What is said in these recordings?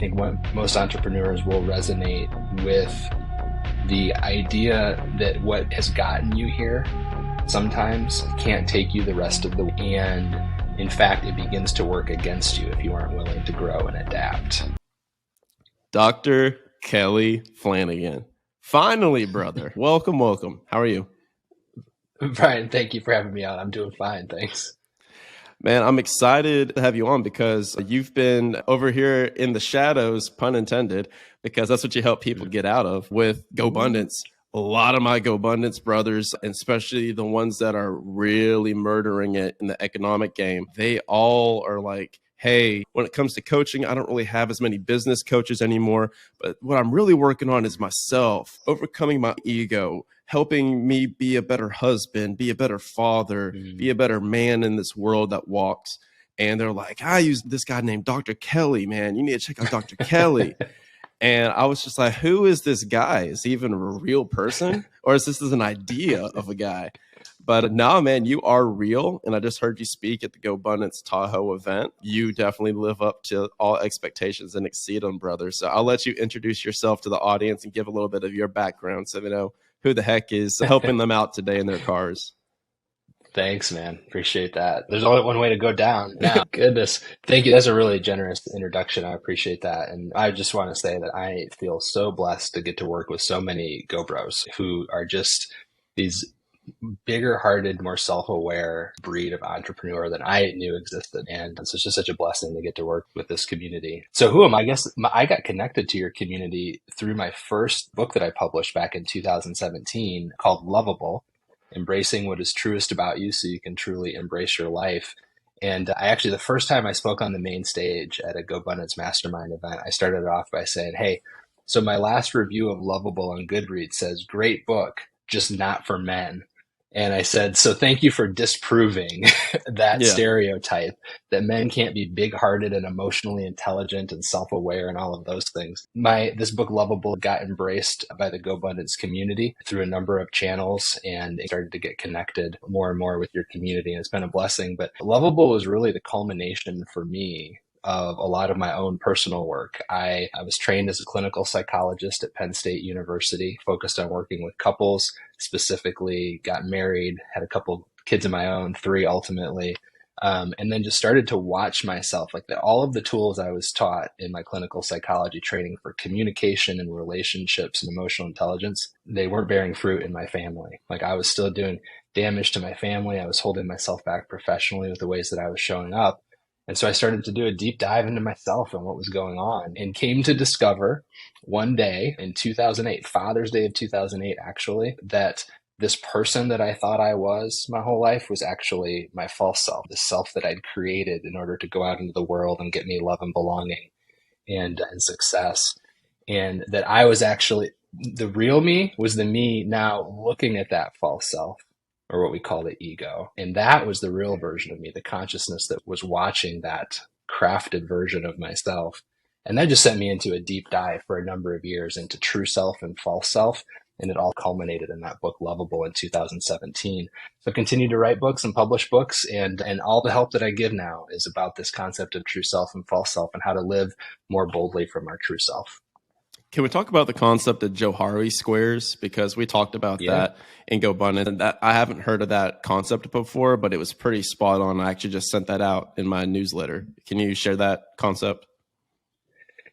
think what most entrepreneurs will resonate with the idea that what has gotten you here sometimes can't take you the rest of the way. And in fact, it begins to work against you if you aren't willing to grow and adapt. Dr. Kelly Flanagan. Finally, brother. Welcome. How are you? Brian, thank you for having me on. I'm doing fine. Thanks. Man, I'm excited to have you on because you've been over here in the shadows, pun intended, because that's what you help people get out of with GoBundance. A lot of my GoBundance brothers, and especially the ones that are really murdering it in the economic game, they all are like, hey, when it comes to coaching, I don't really have as many business coaches anymore. But what I'm really working on is myself, overcoming my ego, helping me be a better husband, be a better father, be a better man in this world that walks. And they're like, I use this guy named Dr. Kelly, man. You need to check out Dr. Kelly. And I was just like, who is this guy? Is he even a real person? Or is this an idea of a guy? But no, man, you are real. And I just heard you speak at the GoBundance Tahoe event. You definitely live up to all expectations and exceed them, brother. So I'll let you introduce yourself to the audience and give a little bit of your background so they know who the heck is helping them out today in their cars. Thanks, man. Appreciate that. There's only one way to go down. Now, goodness. Thank you. That's a really generous introduction. I appreciate that. And I just want to say that I feel so blessed to get to work with so many GoBros who are just these bigger hearted, more self-aware breed of entrepreneur than I knew existed. And so it's just such a blessing to get to work with this community. So who am I? I guess I got connected to your community through my first book that I published back in 2017 called Lovable: Embracing What Is Truest About You So You Can Truly Embrace Your Life. And I actually, the first time I spoke on the main stage at a GoBundance Mastermind event, I started it off by saying, hey, so my last review of Lovable on Goodreads says, great book, just not for men. And I said, so thank you for disproving that stereotype that men can't be big-hearted and emotionally intelligent and self-aware and all of those things. This book, Lovable, got embraced by the GoBundance community through a number of channels and started to get connected more and more with your community. And it's been a blessing. But Lovable was really the culmination for me of a lot of my own personal work. I was trained as a clinical psychologist at Penn State University, focused on working with couples, specifically got married, had a couple kids of my own, 3 ultimately, and then just started to watch myself. Like all of the tools I was taught in my clinical psychology training for communication and relationships and emotional intelligence, they weren't bearing fruit in my family. Like I was still doing damage to my family. I was holding myself back professionally with the ways that I was showing up. And so I started to do a deep dive into myself and what was going on, and came to discover one day in 2008, Father's Day of 2008, actually, that this person that I thought I was my whole life was actually my false self, the self that I'd created in order to go out into the world and get me love and belonging and success. And that I was actually, the real me was the me now looking at that false self, or what we call the ego. And that was the real version of me, the consciousness that was watching that crafted version of myself. And that just sent me into a deep dive for a number of years into true self and false self. And it all culminated in that book, Lovable, in 2017. So I continue to write books and publish books. And all the help that I give now is about this concept of true self and false self and how to live more boldly from our true self. Can we talk about the concept of Johari squares? Because we talked about that in GoBundance, and that I haven't heard of that concept before, but it was pretty spot on. I actually just sent that out in my newsletter. Can you share that concept?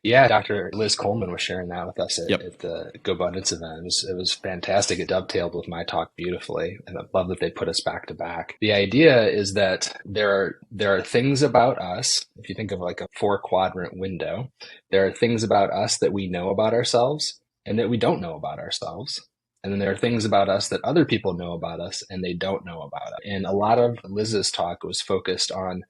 Yeah, Dr. Liz Coleman was sharing that with us at the GoBundance event. It was fantastic. It dovetailed with my talk beautifully, and I love that they put us back to back. The idea is that there are things about us, if you think of like a 4-quadrant window, there are things about us that we know about ourselves and that we don't know about ourselves. And then there are things about us that other people know about us and they don't know about us. And a lot of Liz's talk was focused on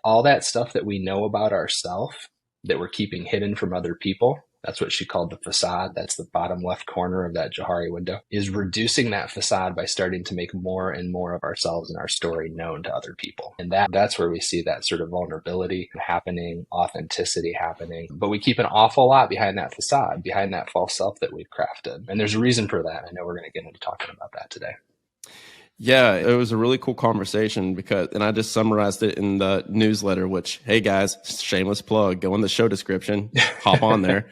all that stuff that we know about ourselves that we're keeping hidden from other people. That's what she called the facade. That's the bottom left corner of that Johari window, is reducing that facade by starting to make more and more of ourselves and our story known to other people. And that's where we see that sort of vulnerability happening, authenticity happening. But we keep an awful lot behind that facade, behind that false self that we've crafted. And there's a reason for that. I know we're going to get into talking about that today. Yeah, it was a really cool conversation because, and I just summarized it in the newsletter, which, hey guys, shameless plug, go in the show description, hop on there.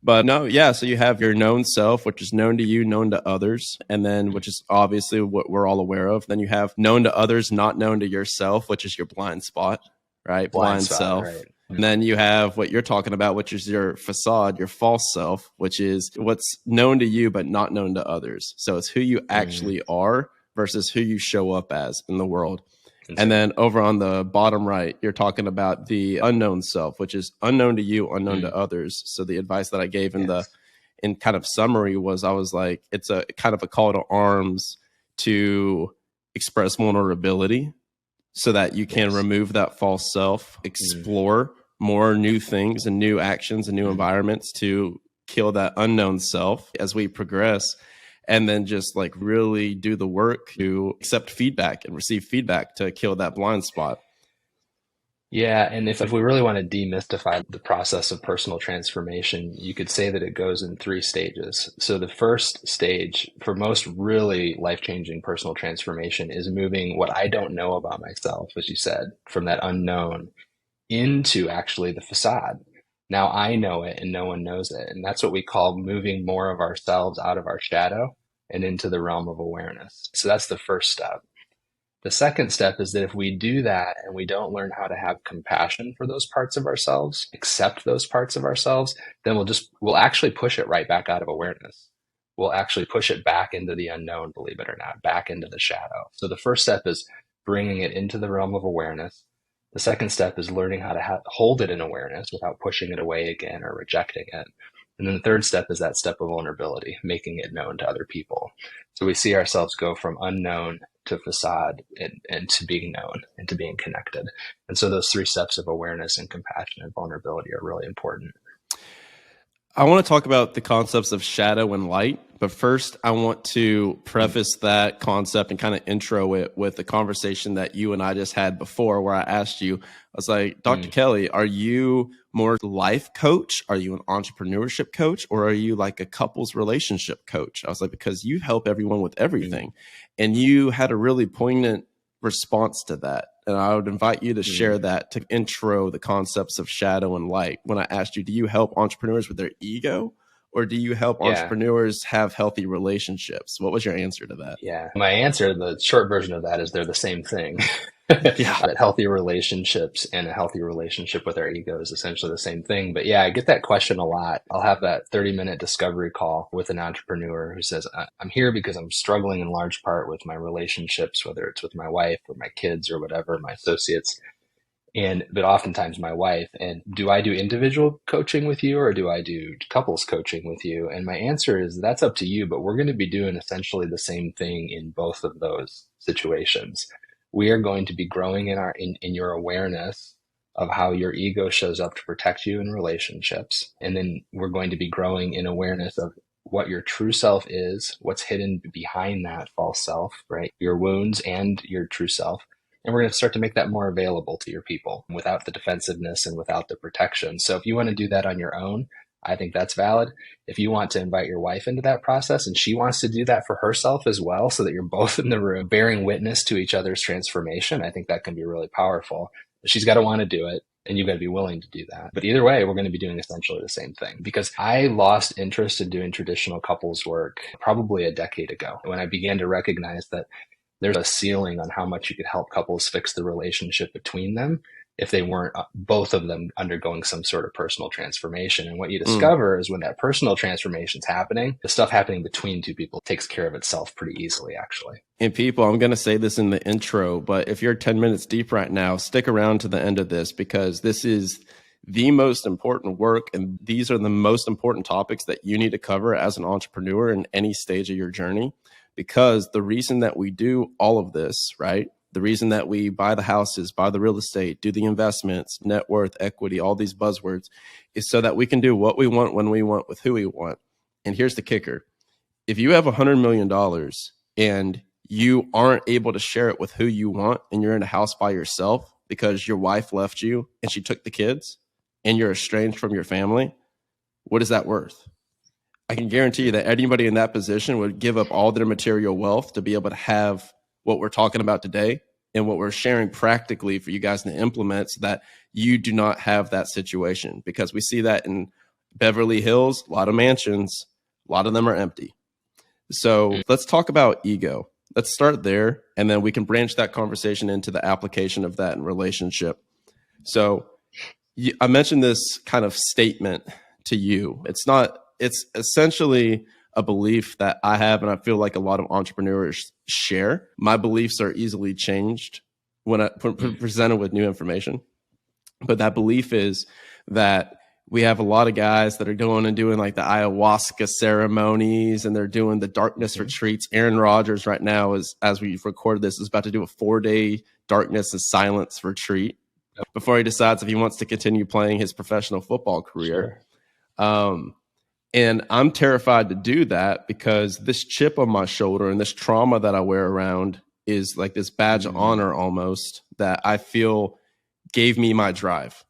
But no, yeah, so you have your known self, which is known to you, known to others, and then which is obviously what we're all aware of. Then you have known to others, not known to yourself, which is your blind spot, right? Blind Blind spot, self. right? And then you have what you're talking about, which is your facade, your false self, which is what's known to you, but not known to others. So it's who you Mm, actually are versus who you show up as in the world. And insane. then over on the bottom right, you're talking about the unknown self, which is unknown to you, unknown Mm, to others. So the advice that I gave in the yes. in kind of summary was I was like, it's a kind of a call to arms to express vulnerability so that you can Yes. remove that false self, Mm, explore more new things and new actions and new mm. environments to kill that unknown self as we progress, and then just like really do the work to accept feedback and receive feedback to kill that blind spot. Yeah, and if we really want to demystify the process of personal transformation, you could say that it goes in three stages. So the first stage for most really life-changing personal transformation is moving what I don't know about myself, as you said, from that unknown into actually the facade. Now I know it and no one knows it. And that's what we call moving more of ourselves out of our shadow and into the realm of awareness. So that's the first step. The second step is that if we do that and we don't learn how to have compassion for those parts of ourselves, accept those parts of ourselves, then we'll actually push it right back out of awareness. We'll actually push it back into the unknown, believe it or not, back into the shadow. So the first step is bringing it into the realm of awareness. The second step is learning how to hold it in awareness without pushing it away again or rejecting it. And then the third step is that step of vulnerability, making it known to other people. So we see ourselves go from unknown to facade and to being known and to being connected. And so those three steps of awareness and compassion and vulnerability are really important. I want to talk about the concepts of shadow and light, but first I want to Mm, preface that concept and kind of intro it with the conversation that you and I just had before, where I asked you, I was like, Dr. mm, Kelly, are you more life coach? Are you an entrepreneurship coach? Or are you like a couples relationship coach? I was like, because you help everyone with mm, everything. And you had a really poignant response to that. And I would invite you to share mm. that to intro the concepts of shadow and light. When I asked you, do you help entrepreneurs with their ego or do you help Yeah. entrepreneurs have healthy relationships? What was your answer to that? Yeah. My answer, the short version of that is they're the same thing. Yeah. That healthy relationships and a healthy relationship with our ego is essentially the same thing. But yeah, I get that question a lot. I'll have that 30-minute discovery call with an entrepreneur who says, I'm here because I'm struggling in large part with my relationships, whether it's with my wife or my kids or whatever, my associates. But oftentimes my wife, and do I do individual coaching with you or do I do couples coaching with you? And my answer is that's up to you, but we're going to be doing essentially the same thing in both of those situations. We are going to be growing in your awareness of how your ego shows up to protect you in relationships. And then we're going to be growing in awareness of what your true self is, what's hidden behind that false self, right? Your wounds and your true self, and we're going to start to make that more available to your people without the defensiveness and without the protection. So if you want to do that on your own, I think that's valid. If you want to invite your wife into that process and she wants to do that for herself as well, so that you're both in the room bearing witness to each other's transformation, I think that can be really powerful. But she's got to want to do it and you've got to be willing to do that. But either way, we're going to be doing essentially the same thing because I lost interest in doing traditional couples work probably a decade ago when I began to recognize that there's a ceiling on how much you could help couples fix the relationship between them if they weren't both of them undergoing some sort of personal transformation. And what you Mm. discover is when that personal transformation is happening, the stuff happening between two people takes care of itself pretty easily, actually. And people, I'm going to say this in the intro, but if you're 10 minutes deep right now, stick around to the end of this because this is the most important work. And these are the most important topics that you need to cover as an entrepreneur in any stage of your journey. Because the reason that we do all of this, right? The reason that we buy the houses, buy the real estate, do the investments, net worth, equity, all these buzzwords is so that we can do what we want when we want with who we want. And here's the kicker. If you have $100 million and you aren't able to share it with who you want and you're in a house by yourself because your wife left you and she took the kids and you're estranged from your family, what is that worth? I can guarantee you that anybody in that position would give up all their material wealth to be able to have what we're talking about today and what we're sharing practically for you guys to implement so that you do not have that situation. Because we see that in Beverly Hills, a lot of mansions, a lot of them are empty. So let's talk about ego. Let's start there, and then we can branch that conversation into the application of that in relationship. So I mentioned this kind of statement to you. It's essentially a belief that I have, and I feel like a lot of entrepreneurs share. My beliefs are easily changed when I presented with new information. But that belief is that we have a lot of guys that are going and doing like the ayahuasca ceremonies, and they're doing the darkness retreats. Aaron Rodgers right now, as we record this, is about to do a 4-day darkness and silence retreat before he decides if he wants to continue playing his professional football career. Sure. And I'm terrified to do that because this chip on my shoulder and this trauma that I wear around is like this badge of honor almost that I feel gave me my drive.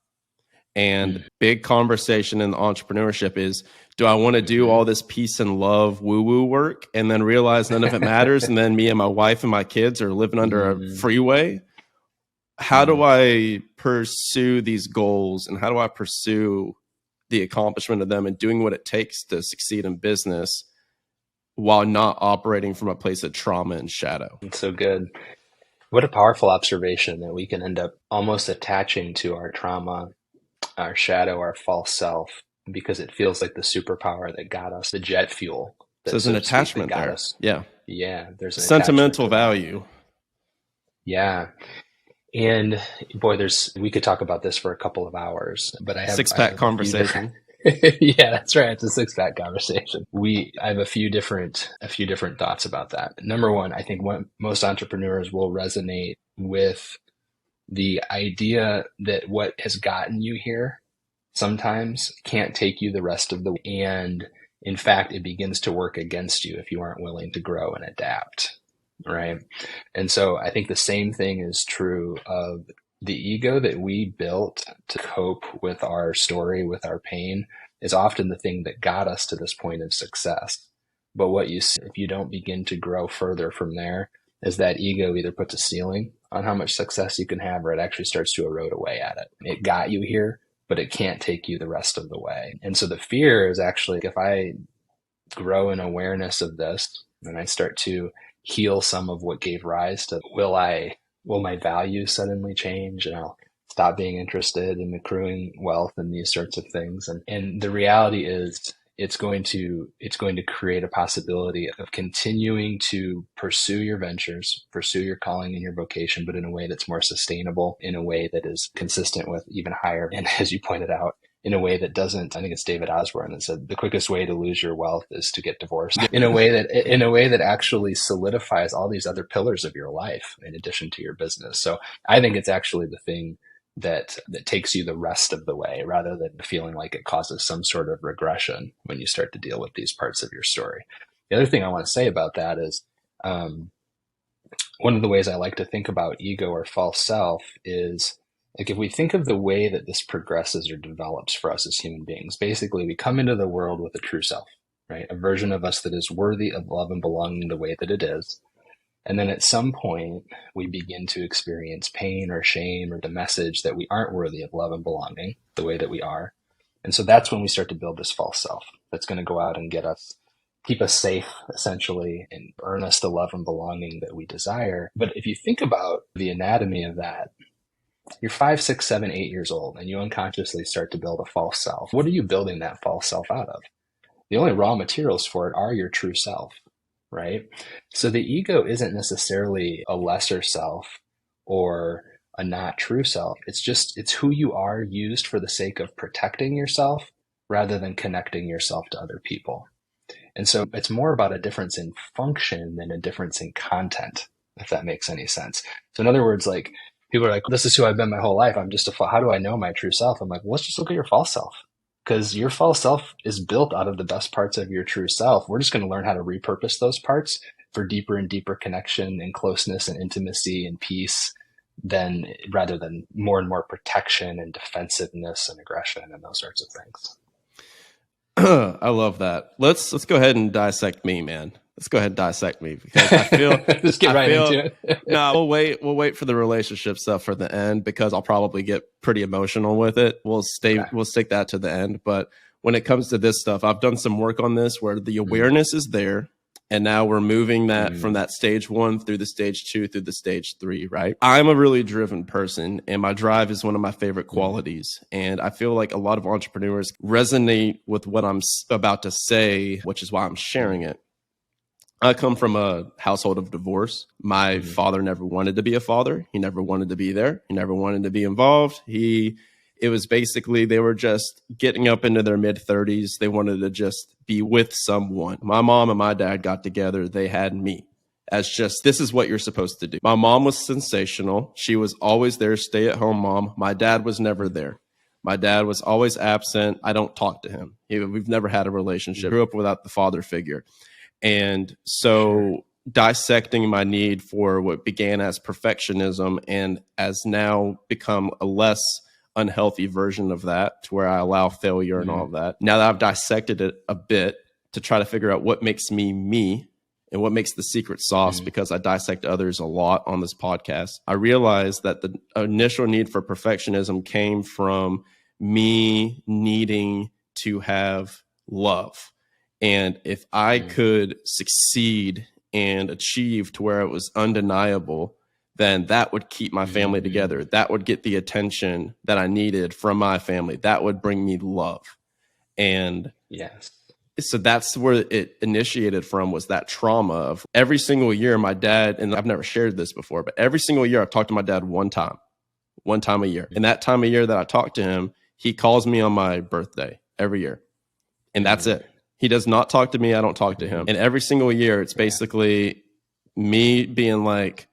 And big conversation in entrepreneurship is, do I want to do all this peace and love woo-woo work and then realize none of it matters? And then me and my wife and my kids are living under a freeway. How do I pursue these goals, and how do I pursue the accomplishment of them and doing what it takes to succeed in business while not operating from a place of trauma and shadow? It's so good. What a powerful observation that we can end up almost attaching to our trauma, our shadow, our false self, because it feels like the superpower that got us, the jet fuel. So there's an attachment there. Yeah. Yeah. There's an sentimental value. Yeah. And boy, we could talk about this for a couple of hours, but I have six-pack conversation. Yeah, that's right. It's a six-pack conversation. I have a few different thoughts about that. Number one, I think what most entrepreneurs will resonate with the idea that what has gotten you here sometimes can't take you the rest of the way. And in fact, it begins to work against you if you aren't willing to grow and adapt. Right. And so I think the same thing is true of the ego that we built to cope with our story, with our pain, is often the thing that got us to this point of success. But what you see, if you don't begin to grow further from there, is that ego either puts a ceiling on how much success you can have, or it actually starts to erode away at it. It got you here, but it can't take you the rest of the way. And so the fear is actually, if I grow in awareness of this and I start to heal some of what gave rise to, will my values suddenly change, and I'll stop being interested in accruing wealth and these sorts of things. And the reality is it's going to create a possibility of continuing to pursue your ventures, pursue your calling and your vocation, but in a way that's more sustainable, in a way that is consistent with even higher. And as you pointed out, in a way that doesn't, I think it's David Osborne that said, the quickest way to lose your wealth is to get divorced, in a way that actually solidifies all these other pillars of your life in addition to your business. So I think it's actually the thing that takes you the rest of the way, rather than feeling like it causes some sort of regression when you start to deal with these parts of your story. The other thing I want to say about that is, one of the ways I like to think about ego or false self is, like, if we think of the way that this progresses or develops for us as human beings, basically we come into the world with a true self, right? A version of us that is worthy of love and belonging the way that it is. And then at some point we begin to experience pain or shame or the message that we aren't worthy of love and belonging the way that we are. And so that's when we start to build this false self that's going to go out and get us, keep us safe, essentially, and earn us the love and belonging that we desire. But if you think about the anatomy of that, you're 5, 6, 7, 8 years old, and you unconsciously start to build a false self. What are you building that false self out of? The only raw materials for it are your true self, right? So the ego isn't necessarily a lesser self or a not true self. It's who you are, used for the sake of protecting yourself rather than connecting yourself to other people. And so it's more about a difference in function than a difference in content, if that makes any sense. So in other words, like, people are like, this is who I've been my whole life. I'm just how do I know my true self? I'm like, well, let's just look at your false self, because your false self is built out of the best parts of your true self. We're just going to learn how to repurpose those parts for deeper and deeper connection and closeness and intimacy and peace, rather than more and more protection and defensiveness and aggression and those sorts of things. I love that. Let's go ahead and dissect me, man. let's go ahead and dissect me because I feel Just get I right feel into it. no, we'll wait for the relationship stuff for the end because I'll probably get pretty emotional with it. Okay. We'll stick that to the end. But when it comes to this stuff, I've done some work on this where the Mm, awareness is there. And now we're moving that from mm, that stage 1 through the stage 2 through the stage 3, right? I'm a really driven person and my drive is one of my favorite mm, qualities. And I feel like a lot of entrepreneurs resonate with what I'm about to say, which is why I'm sharing mm, it. I come from a household of divorce. My mm, father never wanted to be a father. He never wanted to be there. He never wanted to be involved. It was basically they were just getting up into their mid 30s. They wanted to just be with someone. My mom and my dad got together. They had me as just, this is what you're supposed to do. My mom was sensational. She was always there, stay at home mom. My dad was never there. My dad was always absent. I don't talk to him. We've never had a relationship. mm. Grew up without the father figure. And Sure. so dissecting my need for what began as perfectionism and has now become a less unhealthy version of that to where I allow failure and all Mm, of that. Now that I've dissected it a bit to try to figure out what makes me me and what makes the secret sauce, mm, because I dissect others a lot on this podcast, I realized that the initial need for perfectionism came from me needing to have love. And if I mm, could succeed and achieve to where it was undeniable, then that would keep my family mm. together. That would get the attention that I needed from my family. That would bring me love. And Yes. so that's where it initiated from, was that trauma of every single year my dad, and I've never shared this before, but every single year I've talked to my dad one time a year. And that time of year that I talk to him, he calls me on my birthday every year. And that's Mm, it. He does not talk to me. I don't talk to him. mm. And every single year, it's Yeah. basically me being like,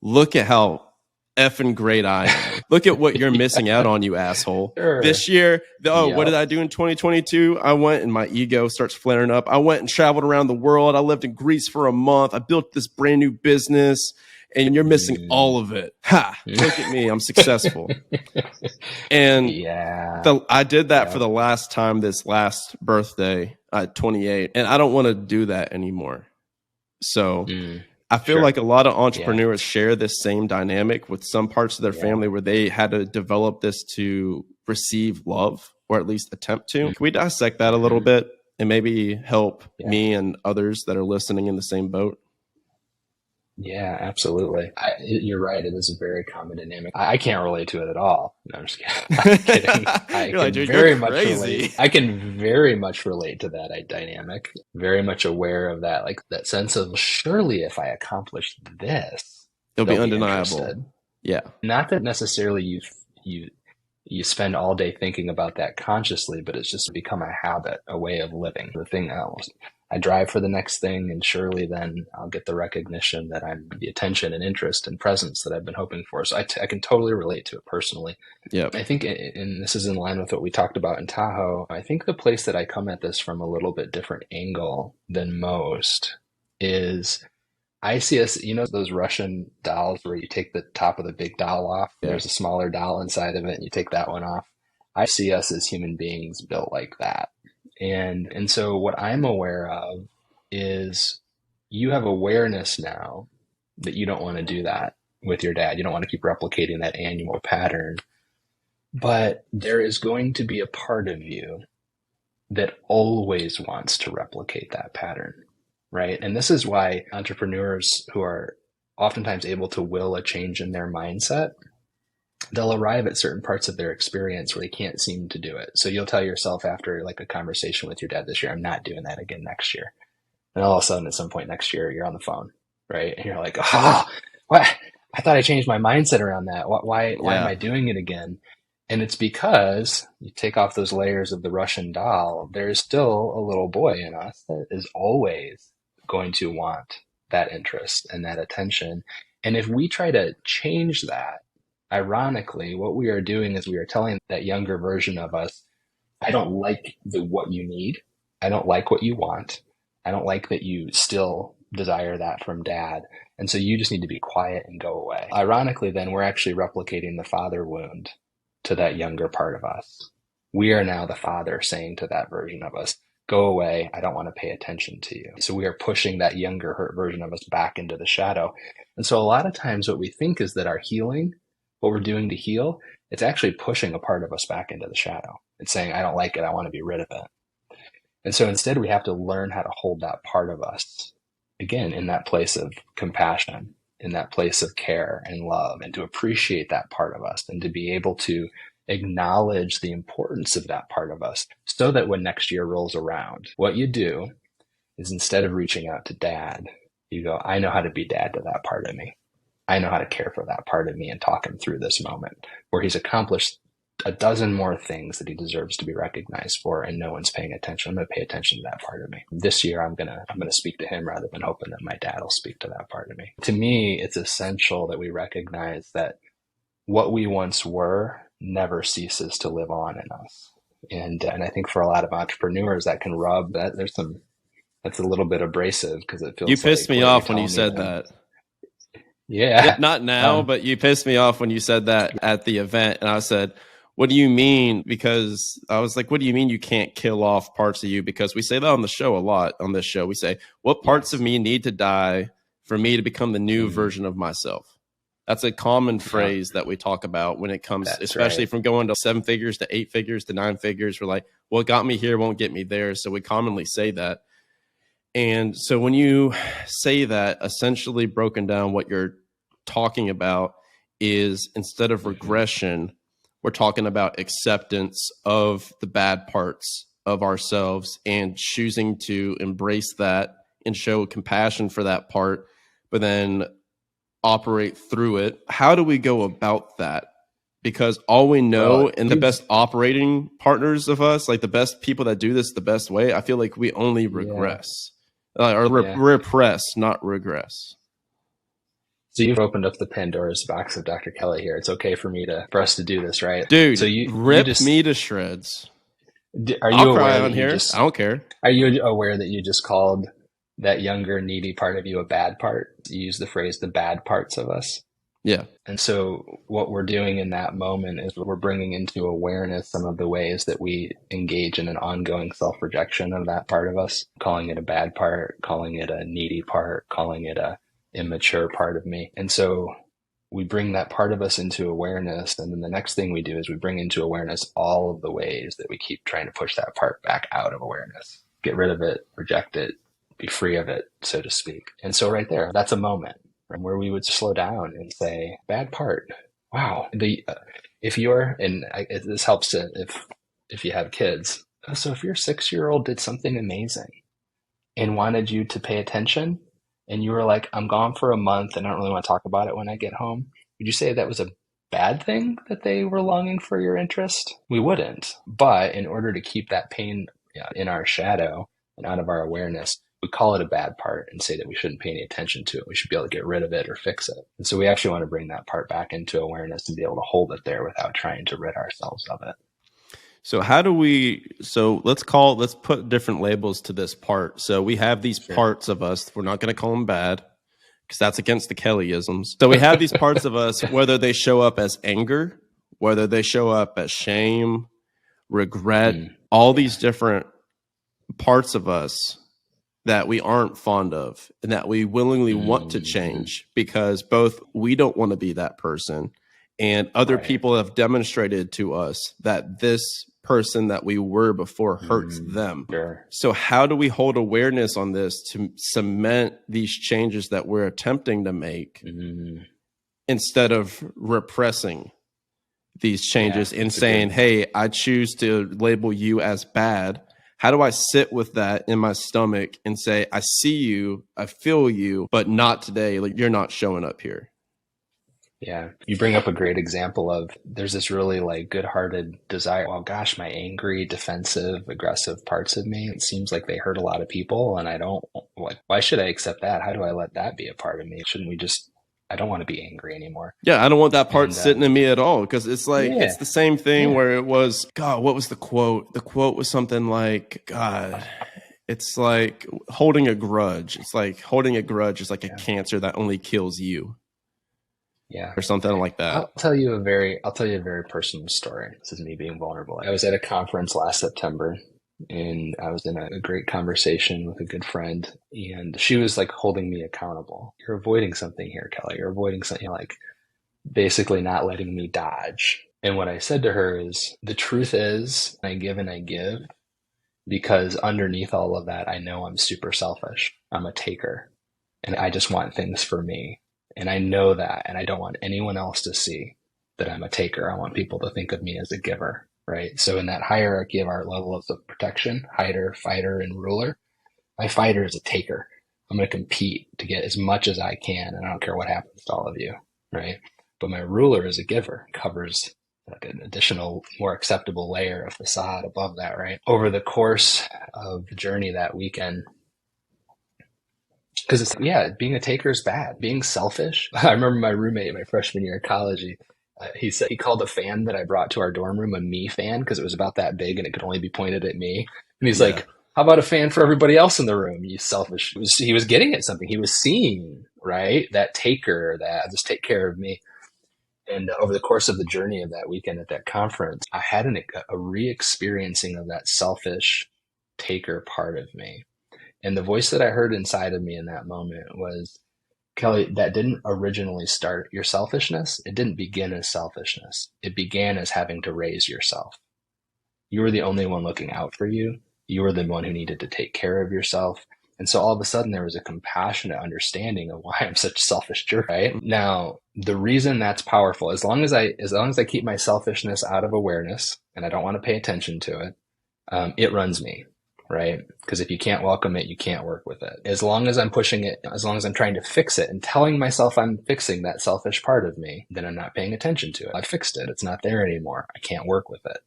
look at how effing great I am. Look at what you're missing out on, you asshole. Sure. This year, what did Yep. I do in 2022? I went and my ego starts flaring up. I went and traveled around the world. I lived in Greece for a month. I built this brand new business and you're missing all Mm. of it. Ha! Look at me. I'm successful. And Yeah. I did that for Yep. the last time this last birthday at 28, and I don't want to do that anymore. So Mm. I feel Sure. like a lot of Yeah. entrepreneurs share this same dynamic with some parts of their Yeah. family where they had to develop this to receive love, or at least attempt to. Can we dissect that a little Mm-hmm. bit and maybe help Yeah. me and others that are listening in the same boat? Yeah, absolutely. You're right. It is a very common dynamic. I can't relate to it at all. No, I'm just kidding. I'm kidding. I You're like, can dude, you're very much relate. crazy. I can very much relate to that dynamic. Very much aware of that, like that sense of surely if I accomplish this, It'll be they'll be undeniable. interested. Yeah. Not that necessarily you you spend all day thinking about that consciously, but it's just become a habit, a way of living. The thing else, I drive for the next thing, and surely then I'll get the recognition that I'm the attention and interest and presence that I've been hoping for. So I can totally relate to it personally. Yep. I think, and this is in line with what we talked about in Tahoe, I think the place that I come at this from a little bit different angle than most is I see us, those Russian dolls where you take the top of the big doll off, and Yeah. there's a smaller doll inside of it, and you take that one off. I see us as human beings built like that. And so what I'm aware of is you have awareness now that you don't want to do that with your dad. You don't want to keep replicating that annual pattern. But there is going to be a part of you that always wants to replicate that pattern, right? And this is why entrepreneurs who are oftentimes able to will a change in their mindset, they'll arrive at certain parts of their experience where they can't seem to do it. So you'll tell yourself after like a conversation with your dad this year, I'm not doing that again next year. And all of a sudden at some point next year, you're on the phone, right? And you're like, oh, what? I thought I changed my mindset around that. Why am Yeah. I doing it again? And it's because you take off those layers of the Russian doll, there's still a little boy in us that is always going to want that interest and that attention. And if we try to change that, ironically, what we are doing is we are telling that younger version of us, I don't like what you need. I don't like what you want. I don't like that you still desire that from dad. And so you just need to be quiet and go away. Ironically, then we're actually replicating the father wound to that younger part of us. We are now the father saying to that version of us, Go away. I don't want to pay attention to you. So we are pushing that younger hurt version of us back into the shadow. And so a lot of times what we think is that our healing, what we're doing to heal, it's actually pushing a part of us back into the shadow. It's saying, I don't like it. I want to be rid of it. And so instead we have to learn how to hold that part of us again in that place of compassion, in that place of care and love, and to appreciate that part of us and to be able to acknowledge the importance of that part of us so that when next year rolls around, what you do is instead of reaching out to dad, you go, I know how to be dad to that part of me. I know how to care for that part of me and talk him through this moment where he's accomplished a dozen more things that he deserves to be recognized for, and no one's paying attention. I'm going to pay attention to that part of me. This year, I'm going to speak to him rather than hoping that my dad will speak to that part of me. To me, it's essential that we recognize that what we once were never ceases to live on in us. And I think for a lot of entrepreneurs that can rub that that's a little bit abrasive because it You feels pissed like, me wait, you're off when you telling me said that. that. Yeah. Not now, but you pissed me off when you said that at the event. And I said, what do you mean? Because I was like, what do you mean you can't kill off parts of you? Because we say that on the show a lot on this show. We say, what parts of me need to die for me to become the new version of myself? That's a common phrase that we talk about when it comes, especially from going to 7 figures to 8 figures to 9 figures. We're like, what got me here won't get me there. So we commonly say that. And so when you say that, essentially broken down, what you're talking about is instead of regression, we're talking about acceptance of the bad parts of ourselves and choosing to embrace that and show compassion for that part, but then operate through it. How do we go about that? Because all we know and the best operating partners of us, like the best people that do this the best way, I feel like we only regress. Repress, not regress. So you've opened up the Pandora's box of Dr. Kelly here. It's okay for us to do this, right? Dude, so rip me to shreds. Are you I'll aware cry that on you here. just? I don't care. Are you aware that you just called that younger, needy part of you a bad part? You use the phrase "the bad parts of us." Yeah. And so what we're doing in that moment is we're bringing into awareness some of the ways that we engage in an ongoing self-rejection of that part of us, calling it a bad part, calling it a needy part, calling it a immature part of me. And so we bring that part of us into awareness. And then the next thing we do is we bring into awareness all of the ways that we keep trying to push that part back out of awareness, get rid of it, reject it, be free of it, so to speak. And so right there, that's a moment where we would slow down and say, bad part. Wow. If you're, and this helps if you have kids. So if your 6-year-old did something amazing and wanted you to pay attention and you were like, I'm gone for a month and I don't really want to talk about it when I get home, would you say that was a bad thing that they were longing for your interest? We wouldn't. But in order to keep that pain in our shadow and out of our awareness, we call it a bad part and say that we shouldn't pay any attention to it. We should be able to get rid of it or fix it. And so we actually want to bring that part back into awareness and be able to hold it there without trying to rid ourselves of it. So let's put different labels to this part. So we have these parts of us. We're not going to call them bad because that's against the Kellyisms. So we have these parts of us, whether they show up as anger, whether they show up as shame, regret, all these different parts of us that we aren't fond of and that we willingly want to change because both we don't want to be that person and other people have demonstrated to us that this person that we were before hurts them. Sure. So how do we hold awareness on this to cement these changes that we're attempting to make instead of repressing these changes and saying, hey, I choose to label you as bad. How do I sit with that in my stomach and say, I see you, I feel you, but not today. Like you're not showing up here. Yeah. You bring up a great example of there's this really like good-hearted desire. Well, gosh, my angry, defensive, aggressive parts of me, it seems like they hurt a lot of people. And I don't like, why should I accept that? How do I let that be a part of me? Shouldn't we just, I don't want to be angry anymore. Yeah, I don't want that part sitting in me at all because it's like, it's the same thing where it was, God, what was the quote? The quote was something like, God, it's like holding a grudge. It's like holding a grudge is like a cancer that only kills you. Yeah. Or something like that. I'll tell you a very personal story. This is me being vulnerable. I was at a conference last September and I was in a great conversation with a good friend, and she was like holding me accountable. You're avoiding something here, Kelly. You're avoiding something, like basically not letting me dodge. And what I said to her is, the truth is, I give and I give because underneath all of that, I know I'm super selfish. I'm a taker and I just want things for me. And I know that, and I don't want anyone else to see that I'm a taker. I want people to think of me as a giver, right? So in that hierarchy of our levels of protection, hider, fighter, and ruler, my fighter is a taker. I'm going to compete to get as much as I can, and I don't care what happens to all of you, right? But my ruler is a giver, covers like an additional, more acceptable layer of facade above that, right? Over the course of the journey that weekend, because it's, yeah, being a taker is bad. Being selfish. I remember my roommate, my freshman year of college, he said he called a fan that I brought to our dorm room a me fan because it was about that big and it could only be pointed at me. And he's Yeah. like, "How about a fan for everybody else in the room? You selfish." He was getting at something. He was seeing, right, that taker, that just take care of me. And over the course of the journey of that weekend at that conference, I had a re-experiencing of that selfish taker part of me. And the voice that I heard inside of me in that moment was, Kelly, that didn't originally start your selfishness. It didn't begin as selfishness. It began as having to raise yourself. You were the only one looking out for you. You were the one who needed to take care of yourself. And so all of a sudden there was a compassionate understanding of why I'm such a selfish jerk, right? Now, the reason that's powerful, as long as I keep my selfishness out of awareness and I don't want to pay attention to it, it runs me, right? Because if you can't welcome it, you can't work with it. As long as I'm pushing it, as long as I'm trying to fix it and telling myself I'm fixing that selfish part of me, then I'm not paying attention to it. I fixed it. It's not there anymore. I can't work with it.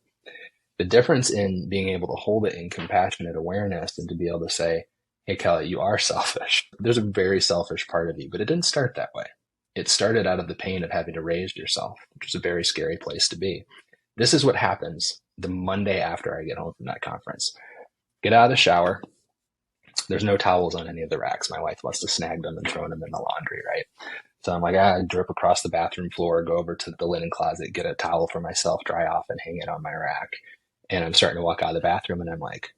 The difference in being able to hold it in compassionate awareness and to be able to say, hey, Kelly, you are selfish. There's a very selfish part of you, but it didn't start that way. It started out of the pain of having to raise yourself, which is a very scary place to be. This is what happens the Monday after I get home from that conference. Get out of the shower. There's no towels on any of the racks. My wife must have snagged them and thrown them in the laundry, right? So I'm like, I drip across the bathroom floor, go over to the linen closet, get a towel for myself, dry off, and hang it on my rack. And I'm starting to walk out of the bathroom, and I'm like,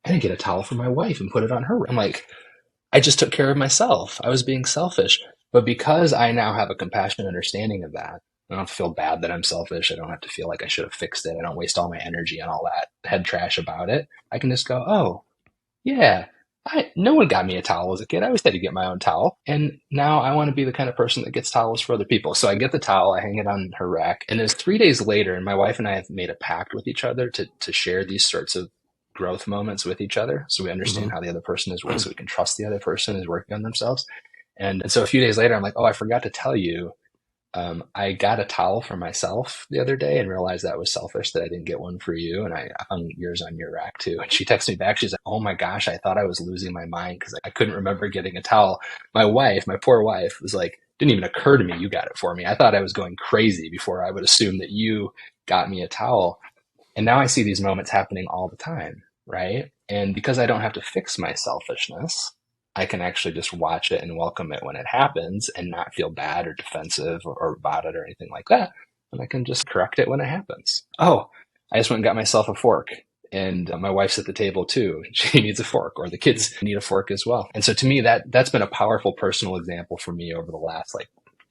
I didn't get a towel for my wife and put it on her. I'm like, I just took care of myself. I was being selfish. But because I now have a compassionate understanding of that, I don't have to feel bad that I'm selfish. I don't have to feel like I should have fixed it. I don't waste all my energy on all that head trash about it. I can just go, oh, yeah, no one got me a towel as a kid. I always had to get my own towel. And now I want to be the kind of person that gets towels for other people. So I get the towel, I hang it on her rack. And it's 3 days later, and my wife and I have made a pact with each other to share these sorts of growth moments with each other. So we understand how the other person is working, so we can trust the other person is working on themselves. And so a few days later, I'm like, oh, I forgot to tell you, I got a towel for myself the other day and realized that was selfish that I didn't get one for you. And I hung yours on your rack too. And she texted me back. She's like, oh my gosh, I thought I was losing my mind because I couldn't remember getting a towel. My wife, my poor wife, was like, didn't even occur to me you got it for me. I thought I was going crazy before I would assume that you got me a towel. And now I see these moments happening all the time, right? And because I don't have to fix my selfishness, I can actually just watch it and welcome it when it happens and not feel bad or defensive or about it or anything like that. And I can just correct it when it happens. Oh, I just went and got myself a fork. And my wife's at the table too. She needs a fork, or the kids need a fork as well. And so to me, that's been a powerful personal example for me over the last like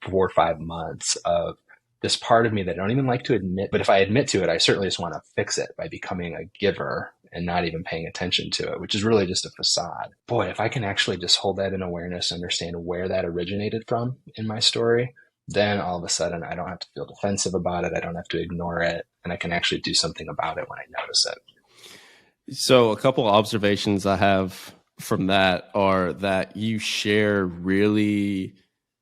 4 or 5 months of this part of me that I don't even like to admit. But if I admit to it, I certainly just want to fix it by becoming a giver and not even paying attention to it, which is really just a facade. Boy, if I can actually just hold that in awareness, understand where that originated from in my story, then all of a sudden I don't have to feel defensive about it. I don't have to ignore it. And I can actually do something about it when I notice it. So a couple of observations I have from that are that you share really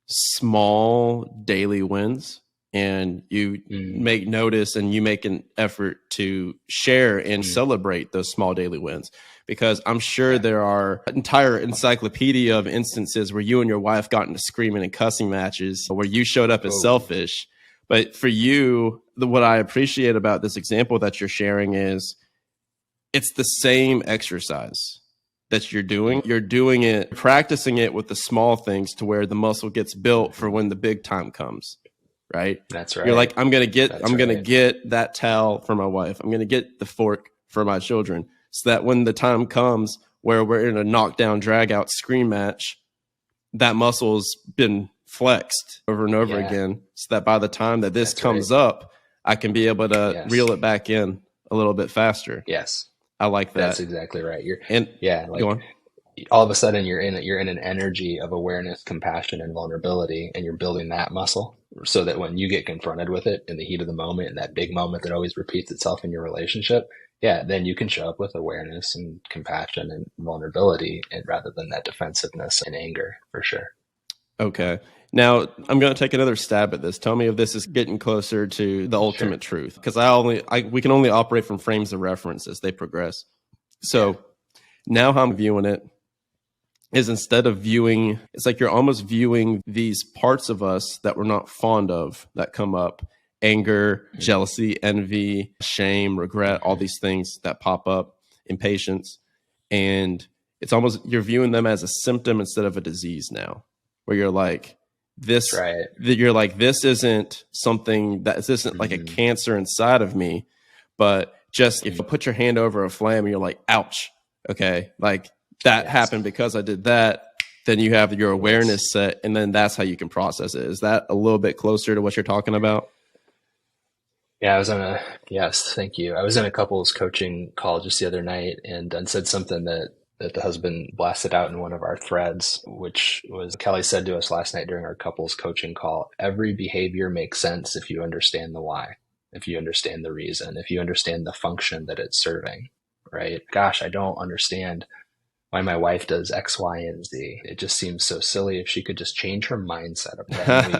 small daily wins, and you make notice and you make an effort to share and celebrate those small daily wins, because I'm sure there are an entire encyclopedia of instances where you and your wife got into screaming and cussing matches where you showed up as selfish. But for you, what I appreciate about this example that you're sharing is it's the same exercise that you're doing. You're doing it, practicing it with the small things to where the muscle gets built for when the big time comes. Right. That's right. You're like, I'm going to get that towel for my wife. I'm going to get the fork for my children. so that when the time comes where we're in a knockdown, drag out screen match, that muscle's been flexed over and over Yeah, again, so that by the time that this that's right. comes up, I can be able to Yes. reel it back in a little bit faster. Yes. I like That's that. exactly right. And Yeah, go like on. all of a sudden you're in an energy of awareness, compassion, and vulnerability, and you're building that muscle so that when you get confronted with it in the heat of the moment, in that big moment that always repeats itself in your relationship, yeah, then you can show up with awareness and compassion and vulnerability, and rather than that defensiveness and anger, for sure. Okay. Now I'm going to take another stab at this. Tell me if this is getting closer to the Sure. ultimate truth, because we can only operate from frames of reference as they progress. Yeah. So now how I'm viewing it is, instead of viewing, it's like you're almost viewing these parts of us that we're not fond of that come up: anger, Mm-hmm. jealousy, envy, shame, regret, all Mm-hmm. these things that pop up, impatience. And it's almost, you're viewing them as a symptom instead of a disease now, where you're like, That's this, right. that you're like, this isn't something that, this isn't like a Mm-hmm. cancer inside of me, but just if you Mm-hmm. put your hand over a flame and you're like, ouch, okay, like that Yes. happened because I did that, then you have your Yes. awareness set, and then that's how you can process it. Is that a little bit closer to what you're talking about? Yeah, yes, thank you. I was in a couples coaching call just the other night and said something that the husband blasted out in one of our threads, which was Kelly said to us last night during our couples coaching call: every behavior makes sense if you understand the why, if you understand the reason, if you understand the function that it's serving, right? Gosh, I don't understand why my wife does X, Y, and Z. It just seems so silly. If she could just change her mindset, then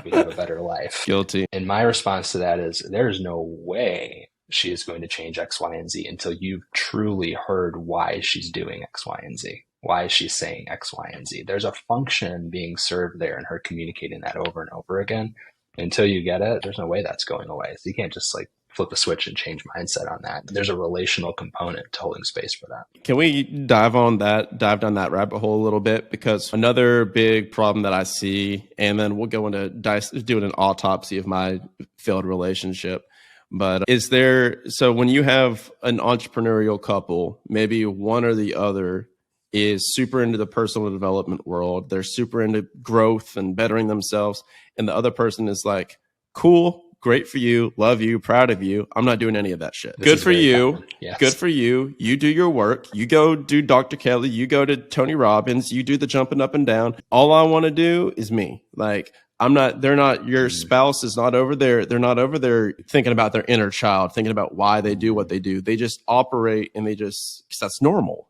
we'd have a better life. Guilty. And my response to that is there's no way she is going to change X, Y, and Z until you've truly heard why she's doing X, Y, and Z. Why she's saying X, Y, and Z. There's a function being served there and her communicating that over and over again. Until you get it, there's no way that's going away. So you can't just like flip a switch and change mindset on that. There's a relational component to holding space for that. Can we dive down that rabbit hole a little bit? Because another big problem that I see, and then we'll go into doing an autopsy of my failed relationship. But so when you have an entrepreneurial couple, maybe one or the other is super into the personal development world, they're super into growth and bettering themselves, and the other person is like, cool, great for you, love you, proud of you, I'm not doing any of that shit. This Good is for very you. common. Good Yes. for you. You do your work. You go do Dr. Kelly. You go to Tony Robbins. You do the jumping up and down. All I want to do is me. Like, they're not, your Mm, spouse is not over there. They're not over there thinking about their inner child, thinking about why they do what they do. They just operate, and because that's normal.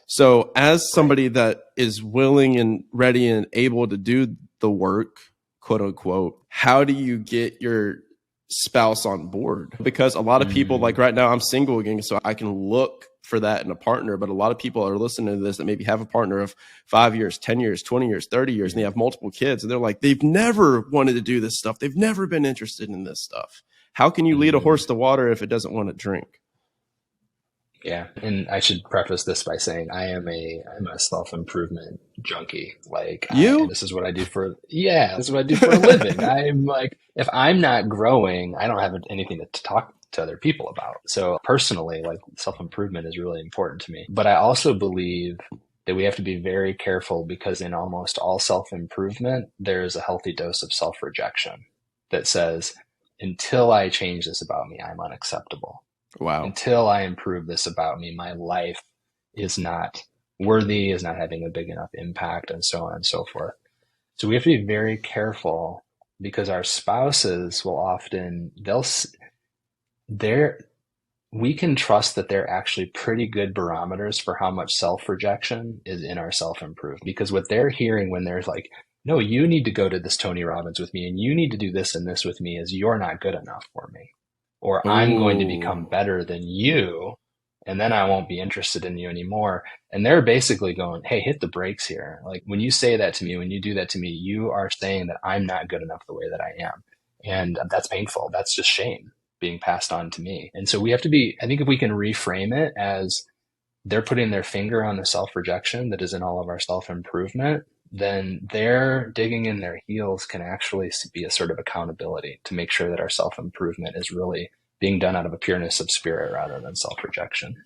So, as right. somebody that is willing and ready and able to do the work, quote unquote, how do you get your spouse on board? Because a lot of people, like Mm, right now, I'm single again, so I can look for that in a partner. But a lot of people are listening to this that maybe have a partner of 5 years, 10 years, 20 years, 30 years, and they mm, have multiple kids. And they're like, they've never wanted to do this stuff. They've never been interested in this stuff. How can you lead a mm. horse to water if it doesn't want to drink? Yeah, and I should preface this by saying I'm a self-improvement junkie. You? This is what I do for, yeah, this is what I do for a living. I'm like, if I'm not growing, I don't have anything to talk to other people about. So personally, like self-improvement is really important to me. But I also believe that we have to be very careful because in almost all self-improvement, there is a healthy dose of self-rejection that says, until I change this about me, I'm unacceptable. Wow. Until I improve this about me, my life is not worthy, is not having a big enough impact, and so on and so forth. So we have to be very careful because our spouses will often, they're, we can trust that they're actually pretty good barometers for how much self rejection is in our self improvement. Because what they're hearing when there's like, no, you need to go to this Tony Robbins with me and you need to do this and this with me is you're not good enough for me or I'm going to become Oh, better than you, and then I won't be interested in you anymore. And they're basically going, hey, hit the brakes here. Like when you say that to me, when you do that to me, you are saying that I'm not good enough the way that I am. And that's painful. That's just shame being passed on to me. And so we have to be, I think if we can reframe it as they're putting their finger on the self rejection that is in all of our self improvement, then their digging in their heels can actually be a sort of accountability to make sure that our self improvement is really being done out of a pureness of spirit rather than self rejection.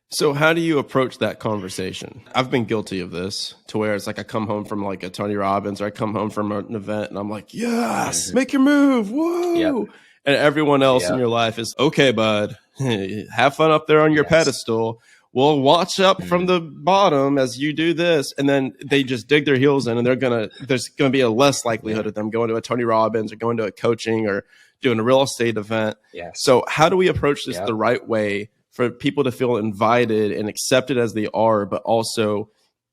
So how do you approach that conversation? I've been guilty of this to where it's like I come home from like a Tony Robbins or I come home from an event and I'm like, yes, Hmm. make your move. Yep. Whoa. And everyone else in Yep. your life is, okay, bud, have fun up there on your Yes. pedestal. We'll watch up from Mm. the bottom as you do this. And then they just dig their heels in and there's going to be a less likelihood Yeah. of them going to a Tony Robbins or going to a coaching or doing a real estate event. Yes. So how do we approach this the Yep. right way for people to feel invited and accepted as they are, but also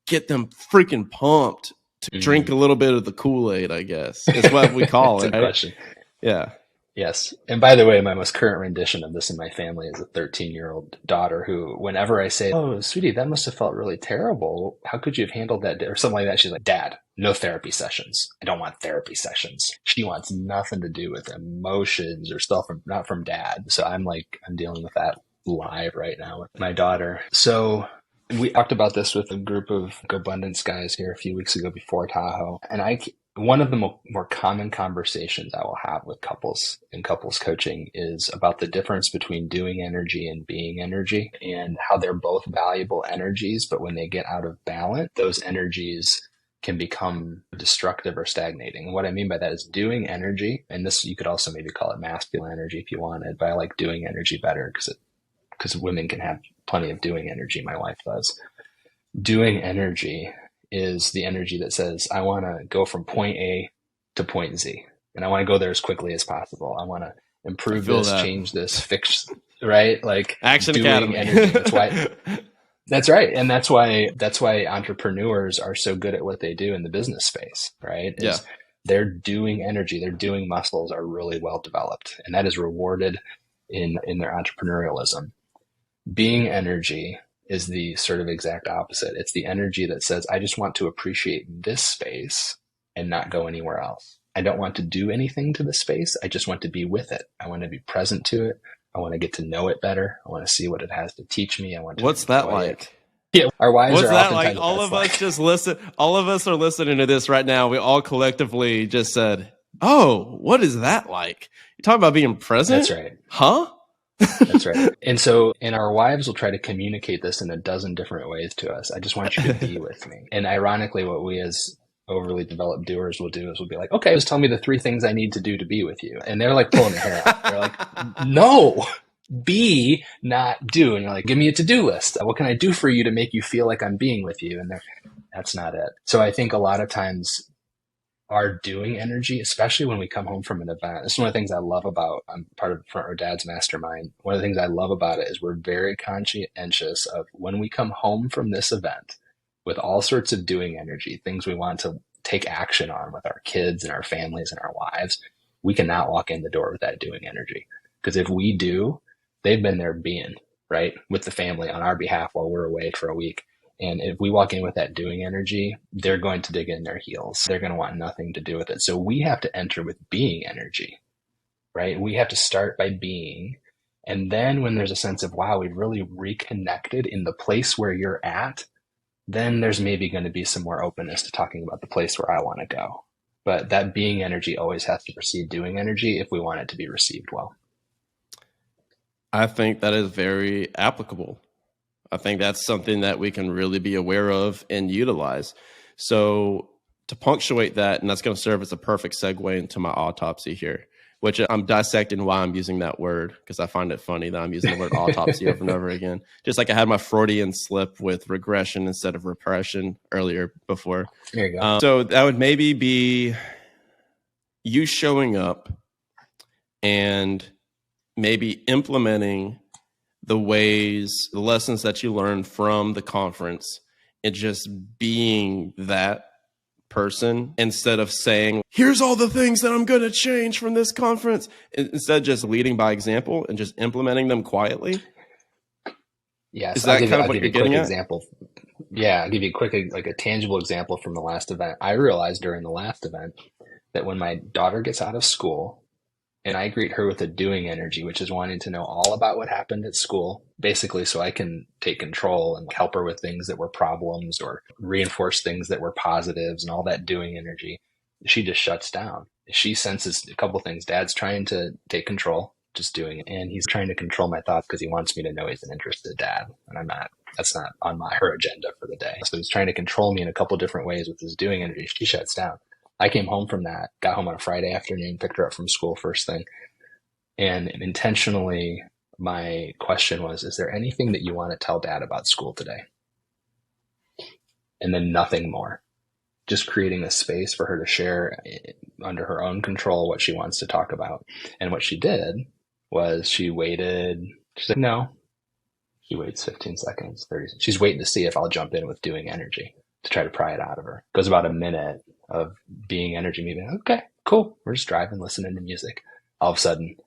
get them freaking pumped to drink Mm. a little bit of the Kool-Aid, I guess, is what we call It's a it, right? question. Yeah. Yes. And by the way, my most current rendition of this in my family is a 13-year-old daughter who, whenever I say, "Oh, sweetie, that must have felt really terrible. How could you have handled that?" Or something like that, she's like, "Dad, no therapy sessions. I don't want therapy sessions." She wants nothing to do with emotions or stuff from, not from dad. So I'm like, I'm dealing with that live right now with my daughter. So we talked about this with a group of abundance guys here a few weeks ago before Tahoe. And one of the more common conversations I will have with couples in couples coaching is about the difference between doing energy and being energy and how they're both valuable energies. But when they get out of balance, those energies can become destructive or stagnating. And what I mean by that is doing energy, and this you could also maybe call it masculine energy if you wanted, but I like doing energy better because women can have plenty of doing energy. My wife does. Doing energy is the energy that says, I want to go from point A to point Z, and I want to go there as quickly as possible. I want to I improve feel this, that. change this, fix, right? Like Action doing Academy. energy. That's right. And that's why entrepreneurs are so good at what they do in the business space, right? Yeah. Is they're doing energy, their doing muscles are really well developed, and that is rewarded in their entrepreneurialism. Being energy is the sort of exact opposite. It's the energy that says, I just want to appreciate this space and not go anywhere else. I don't want to do anything to the space. I just want to be with it. I want to be present to it. I want to get to know it better. I want to see what it has to teach me. I want to What's that enjoy it. like? Yeah, our wives What's are that like? oftentimes what All that's of us like. just listen. All of us are listening to this right now. We all collectively just said, oh, what is that like? You talking about being That's present? right. Huh? That's right. And our wives will try to communicate this in a dozen different ways to us. I just want you to be with me. And ironically, what we as overly developed doers will do is we'll be like, okay, just tell me the three things I need to do to be with you. And they're like pulling their hair out. They're like, no, be, not do. And you're like, give me a to-do list. What can I do for you to make you feel like I'm being with you? And that's not it. So I think a lot of times our doing energy, especially when we come home from an event. This is one of the things I love about, I'm part of Front Row Dad's mastermind. One of the things I love about it is we're very conscientious of when we come home from this event with all sorts of doing energy, things we want to take action on with our kids and our families and our wives. We cannot walk in the door with that doing energy. Because if we do, they've been there being, right, with the family on our behalf while we're away for a week. And if we walk in with that doing energy, they're going to dig in their heels. They're going to want nothing to do with it. So we have to enter with being energy, right? We have to start by being. And then when there's a sense of, wow, we've really reconnected in the place where you're at, then there's maybe going to be some more openness to talking about the place where I want to go. But that being energy always has to precede doing energy if we want it to be received well. I think that is very applicable. I think that's something that we can really be aware of and utilize. So to punctuate that, and that's going to serve as a perfect segue into my autopsy here, which I'm dissecting why I'm using that word because I find it funny that I'm using the word autopsy over and over again. Just like I had my Freudian slip with regression instead of repression earlier before. There you go. So that would maybe be you showing up and maybe implementing the lessons that you learned from the conference and just being that person instead of saying, here's all the things that I'm going to change from this conference. Instead, just leading by example and just implementing them quietly. Yes. Is that kind of I'll what give you're you a quick getting at? example. Yeah. I'll give you a quick, like a tangible example from the last event. I realized during the last event that when my daughter gets out of school, and I greet her with a doing energy, which is wanting to know all about what happened at school, basically, so I can take control and help her with things that were problems or reinforce things that were positives and all that doing energy. She just shuts down. She senses a couple things. Dad's trying to take control. just doing it. And he's trying to control my thoughts because he wants me to know he's an interested dad. And I'm not, that's not on her agenda for the day. So he's trying to control me in a couple different ways with his doing energy. She shuts down. I came home from that, got home on a Friday afternoon, picked her up from school first thing. And intentionally, my question was, is there anything that you want to tell dad about school today? And then nothing more. Just creating a space for her to share under her own control what she wants to talk about. And what she did was she waited. She's like, no. She waits 15 seconds, 30. She's waiting to see if I'll jump in with doing energy to try to pry it out of her. It goes about a minute of being energy, maybe. Okay, cool. We're just driving, listening to music. All of a sudden,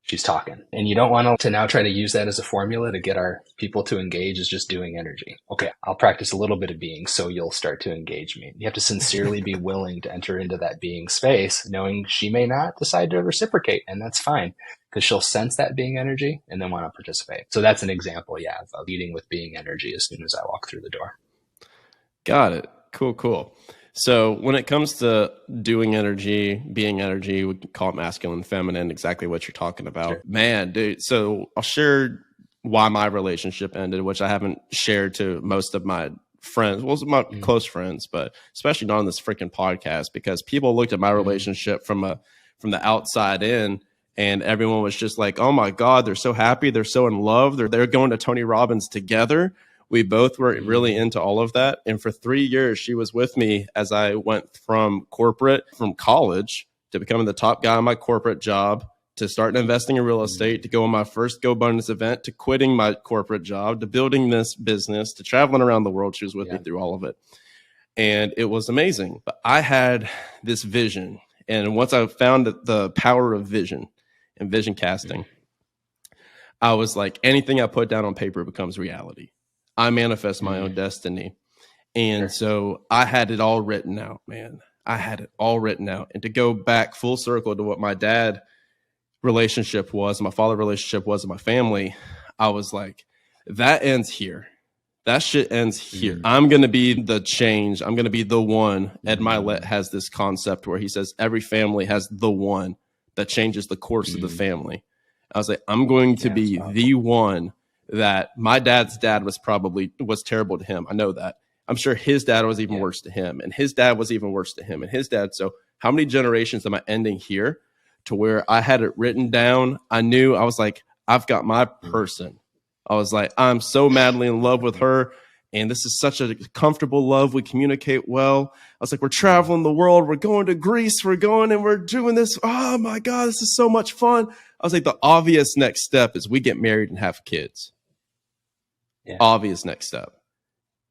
she's talking. And you don't want to now try to use that as a formula to get our people to engage is just doing energy. Okay, I'll practice a little bit of being so you'll start to engage me. You have to sincerely be willing to enter into that being space, knowing she may not decide to reciprocate, and that's fine because she'll sense that being energy and then want to participate. So that's an example, yeah, of leading with being energy as soon as I walk through the door. Got it. Cool. So when it comes to doing energy, being energy, we can call it masculine, feminine, exactly what you're talking about. Sure. Man, dude. So I'll share why my relationship ended, which I haven't shared to most of my friends, well, my close friends, but especially not on this freaking podcast, because people looked at my relationship from the outside in, and everyone was just like, oh my God, they're so happy. They're so in love. They're going to Tony Robbins together. We both were really into all of that. And for 3 years, she was with me as I went from college to becoming the top guy on my corporate job, to starting investing in real estate, to go on my first Go Abundance event, to quitting my corporate job, to building this business, to traveling around the world. She was with me through all of it. And it was amazing. But I had this vision. And once I found the power of vision and vision casting, I was like, anything I put down on paper becomes reality. I manifest my own destiny. And so I had it all written out, man. I had it all written out. And to go back full circle to what my dad relationship was, my father relationship was, in my family, I was like, that ends here. That shit ends here. I'm going to be the change. I'm going to be the one. Ed Milet has this concept where he says every family has the one that changes the course of the family. I was like, I'm going to be the one that my dad's dad was terrible to him. I know that. I'm sure his dad was even worse to him, and his dad was even worse to him, and his dad. So how many generations am I ending here to where I had it written down? I knew, I was like, I've got my person. I was like, I'm so madly in love with her. And this is such a comfortable love. We communicate well. I was like, we're traveling the world. We're going to Greece. We're going and we're doing this. Oh my God, this is so much fun. I was like, the obvious next step is we get married and have kids. Obvious next step.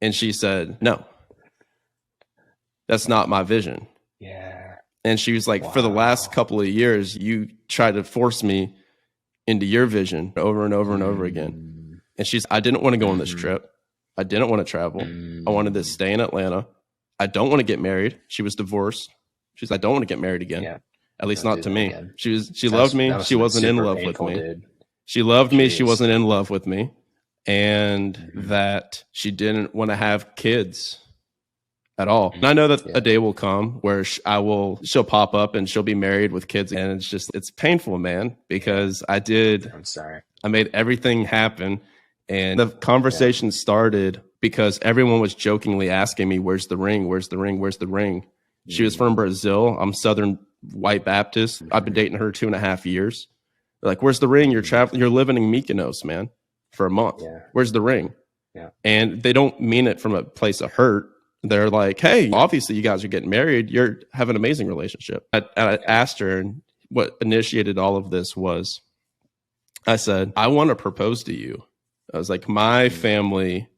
And she said, no, that's not my vision. And she was like, for the last couple of years, you tried to force me into your vision over and over and over again. And I didn't want to go on this trip. I didn't want to travel. I wanted to stay in Atlanta. I don't want to get married. She was divorced. She's, I don't want to get married again. At least not to me. Again. She loved me. She wasn't in love with me. Dude. She loved me. She wasn't in love with me. And that she didn't want to have kids at all. And I know that a day will come where she'll pop up and she'll be married with kids. And it's painful, man, because I'm sorry. I made everything happen. And the conversation started because everyone was jokingly asking me, where's the ring? Where's the ring? Where's the ring? She was from Brazil. I'm Southern white Baptist. I've been dating her 2.5 years. They're like, where's the ring? You're living in Mykonos, man, for a month. Where's the ring? And they don't mean it from a place of hurt. They're like, hey, obviously you guys are getting married. You're having an amazing relationship. I asked her, and what initiated all of this was, I said, I want to propose to you. I was like, my family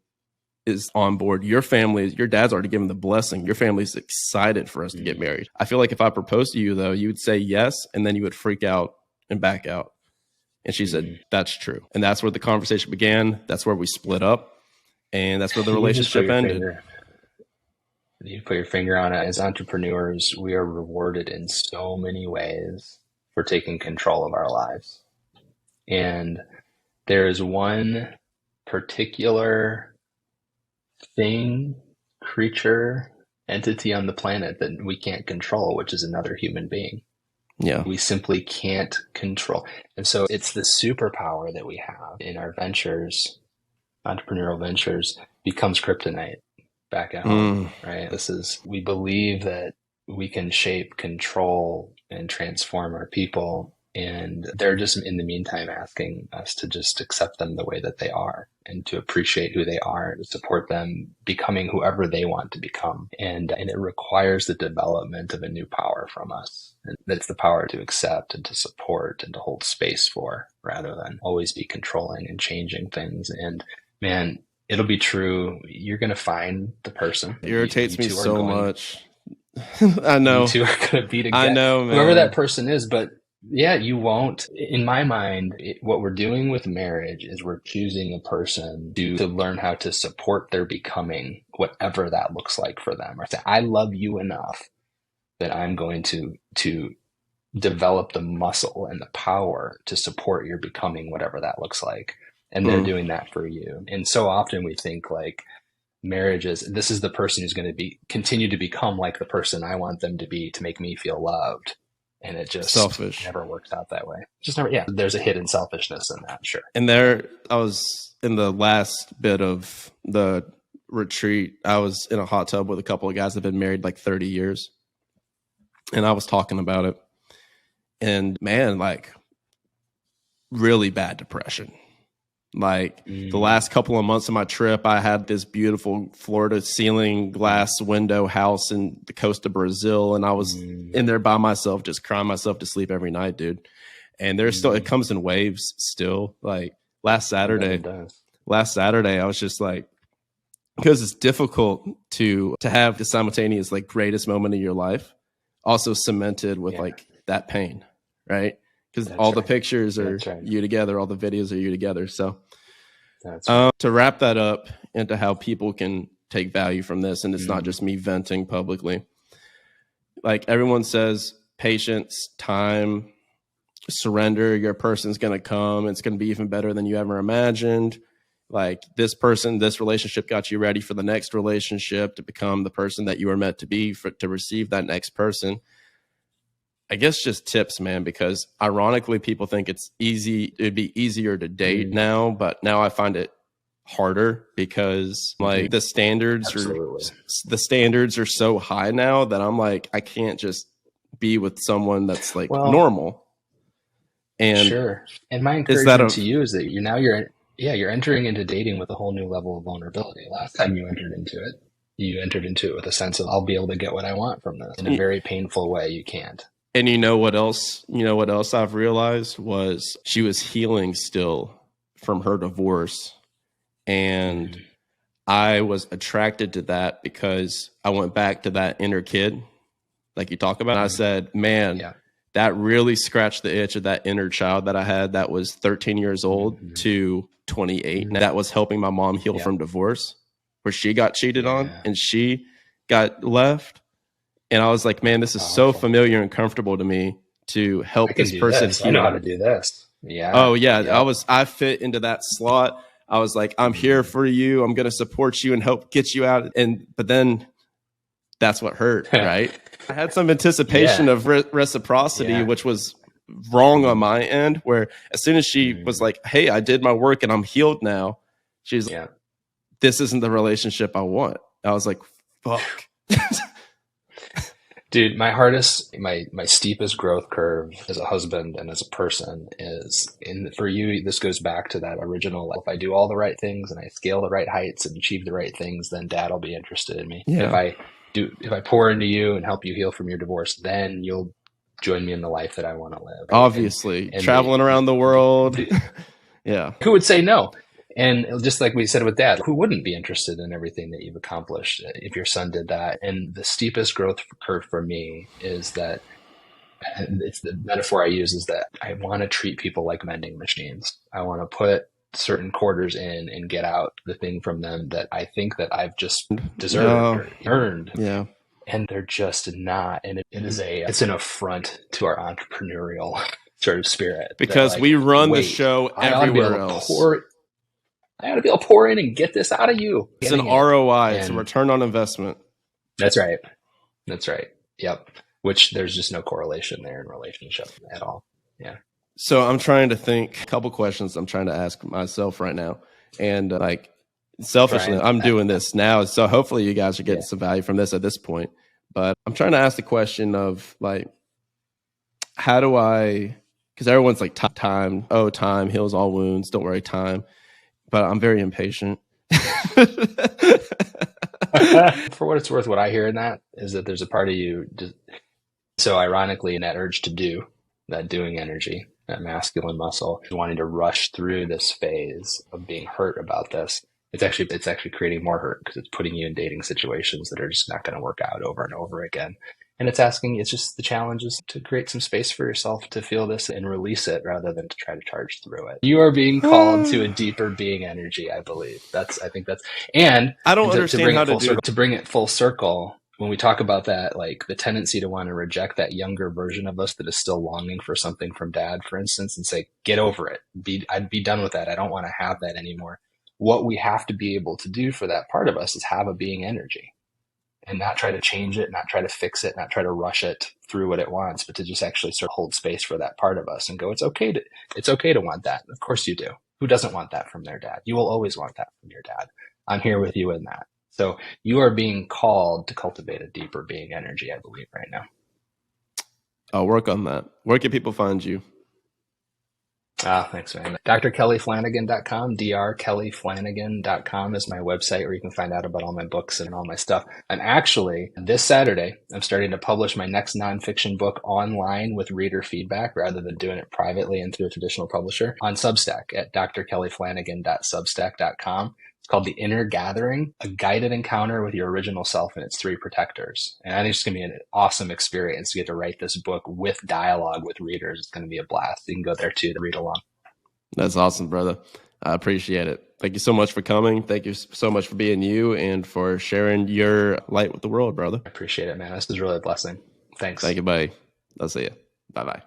is on board. Your dad's already given the blessing. Your family's excited for us to get married. I feel like if I proposed to you, though, you would say yes, and then you would freak out and back out. And she said, that's true. And that's where the conversation began. That's where we split up. And that's where the relationship ended. You put your finger on it. As entrepreneurs, we are rewarded in so many ways for taking control of our lives. And there is one particular thing, creature, entity on the planet that we can't control, which is another human being. Yeah. We simply can't control. And so it's the superpower that we have in our ventures, entrepreneurial ventures, becomes kryptonite back at home, Mm. right? We believe that we can shape, control, and transform our people. And they're just in the meantime asking us to just accept them the way that they are and to appreciate who they are and to support them becoming whoever they want to become. And it requires the development of a new power from us. And that's the power to accept and to support and to hold space for rather than always be controlling and changing things. And man, it'll be true. You're going to find the person. It irritates me two are so going much. I you know. two are going to be I together, know, whoever that man. person is. But yeah, you won't. In my mind, what we're doing with marriage is we're choosing a person to learn how to support their becoming, whatever that looks like for them. Or say, I love you enough that I'm going to develop the muscle and the power to support your becoming, whatever that looks like. And they're Mm. doing that for you. And so often we think like marriage is, this is the person who's going to continue to become like the person I want them to be to make me feel loved. And it just Selfish. never works out that way. Just never, yeah, there's a hidden selfishness in that, sure. And there, I was in the last bit of the retreat. I was in a hot tub with a couple of guys that have been married like 30 years. And I was talking about it. And man, like really bad depression. Like the last couple of months of my trip, I had this beautiful Florida ceiling glass window house in the coast of Brazil. And I was in there by myself, just crying myself to sleep every night, dude. And there's still, it comes in waves still. Like last Saturday, I was just like, because it's difficult to have the simultaneous like greatest moment of your life, also cemented with like that pain, right? Because all the pictures are you together, all the videos are you together. So to wrap that up into how people can take value from this, and it's not just me venting publicly. Like everyone says, patience, time, surrender, your person's going to come. It's going to be even better than you ever imagined. Like this person, this relationship got you ready for the next relationship to become the person that you were meant to be to receive that next person. I guess just tips, man, because ironically people think it's easy. It'd be easier to date now, but now I find it harder because like the standards are so high now that I'm like, I can't just be with someone that's like normal. And sure. And my encouragement to you is that you're entering into dating with a whole new level of vulnerability. Last time you entered into it with a sense of, I'll be able to get what I want from this. In a very painful way, you can't. And you know what else I've realized was she was healing still from her divorce. And I was attracted to that because I went back to that inner kid, like you talk about. I said, man, that really scratched the itch of that inner child that I had that was 13 years old to 28. And that was helping my mom heal from divorce, where she got cheated on and she got left. And I was like, man, this is so familiar and comfortable to me to help this person heal. I know how to do this. Yeah. Oh, yeah. I fit into that slot. I was like, I'm here for you. I'm going to support you and help get you out. But then that's what hurt, right? I had some anticipation of reciprocity, which was wrong on my end, where as soon as she was like, hey, I did my work and I'm healed now, she's like, this isn't the relationship I want. I was like, fuck. Dude, my steepest growth curve as a husband and as a person is for you. This goes back to that original. If I do all the right things and I scale the right heights and achieve the right things, then Dad will be interested in me. Yeah. If I pour into you and help you heal from your divorce, then you'll join me in the life that I want to live. Obviously, and traveling around the world. Yeah. Who would say no? And just like we said with Dad, who wouldn't be interested in everything that you've accomplished if your son did that? And the steepest growth curve for me is that, it's the metaphor I use, is that I want to treat people like vending machines. I want to put certain quarters in and get out the thing from them that I think that I've just deserved or earned. Yeah. And they're just not. And it's an affront to our entrepreneurial sort of spirit. Because we run the show everywhere else. I ought to be able to pour in and get this out of you. It's an ROI. It's a return on investment. That's right. Yep. which there's just no correlation there in relationship at all. Yeah. So I'm trying to think a couple questions I'm trying to ask myself right now. And like selfishly, Trying. I'm doing this now. So hopefully you guys are getting Yeah. some value from this at this point. But I'm trying to ask the question of like, how do I, because everyone's like time, oh, time heals all wounds. Don't worry, time. But I'm very impatient. For what it's worth, what I hear in that is that there's a part of you just, so ironically, in that urge to do, that doing energy, that masculine muscle, wanting to rush through this phase of being hurt about this, it's actually creating more hurt because it's putting you in dating situations that are just not going to work out over and over again. And it's just the challenge is to create some space for yourself to feel this and release it rather than to try to charge through it. You are being called to a deeper being energy, I believe. I think that's, and I don't to understand bring how it to full do circle, to bring it full circle, when we talk about that, like the tendency to want to reject that younger version of us that is still longing for something from dad, for instance, and say, get over it. I'd be done with that. I don't want to have that anymore. What we have to be able to do for that part of us is have a being energy and not try to change it, not try to fix it, not try to rush it through what it wants, but to just actually sort of hold space for that part of us and go, it's okay to want that. Of course you do. Who doesn't want that from their dad? You will always want that from your dad. I'm here with you in that. So you are being called to cultivate a deeper being energy, I believe, right now. I'll work on that. Where can people find you? Thanks, man. drkellyflanagan.com, drkellyflanagan.com is my website where you can find out about all my books and all my stuff. I'm actually, this Saturday, I'm starting to publish my next nonfiction book online with reader feedback rather than doing it privately and through a traditional publisher on Substack at drkellyflanagan.substack.com. It's called The Inner Gathering, a guided encounter with your original self and its three protectors. And I think it's going to be an awesome experience to get to write this book with dialogue with readers. It's going to be a blast. You can go there too to read along. That's awesome, brother. I appreciate it. Thank you so much for coming. Thank you so much for being you and for sharing your light with the world, brother. I appreciate it, man. This is really a blessing. Thanks. Thank you, buddy. I'll see you. Bye-bye.